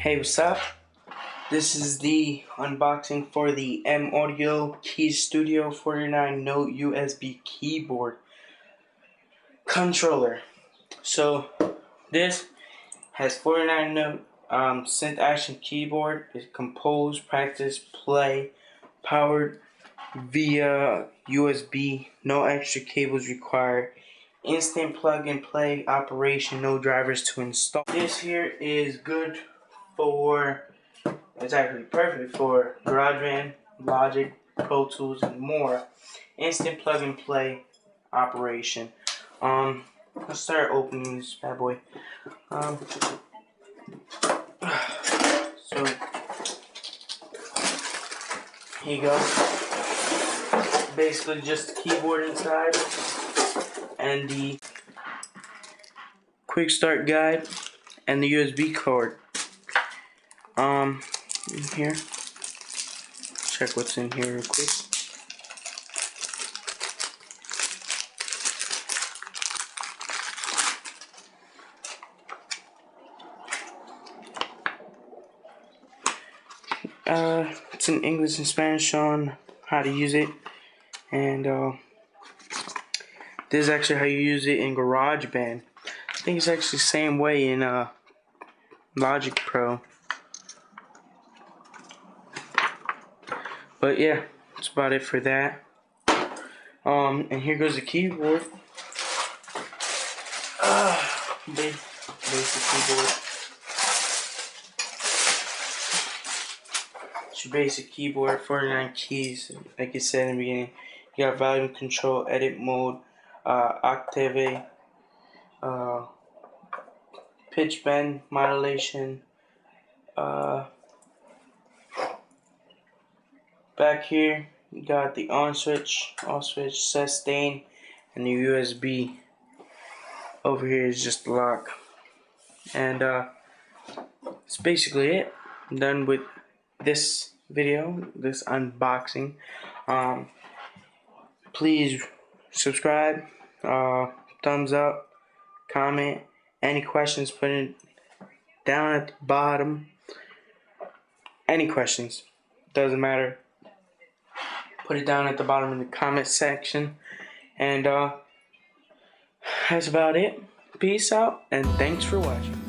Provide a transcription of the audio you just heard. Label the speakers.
Speaker 1: Hey, what's up? This is the unboxing for the M Audio Keys Studio 49 Note USB keyboard controller. So this has 49 note synth action keyboard. It's compose, practice, play, powered via USB, no extra cables required. Instant plug and play operation, no drivers to install. This here is good for, it's actually perfect for GarageBand, Logic, Pro Tools, and more. Instant plug and play operation. Let's start opening this bad boy. So here you go. Basically just the keyboard inside and the quick start guide and the USB cord. In here, check what's in here real quick. It's in English and Spanish on how to use it, and this is actually how you use it in GarageBand. I think it's actually the same way in Logic Pro. But yeah, that's about it for that. And here goes the keyboard. Basic keyboard. It's your basic keyboard, 49 keys, like I said in the beginning. You got volume control, edit mode, octave, pitch bend modulation. Back here, you got the on switch, off switch, sustain, and the USB. Over here is just the lock. And that's basically it. I'm done with this video, this unboxing. Please subscribe, thumbs up, comment. Any questions, put it down at the bottom. Any questions, doesn't matter. Put it down at the bottom in the comment section. And that's about it. Peace out, and thanks for watching.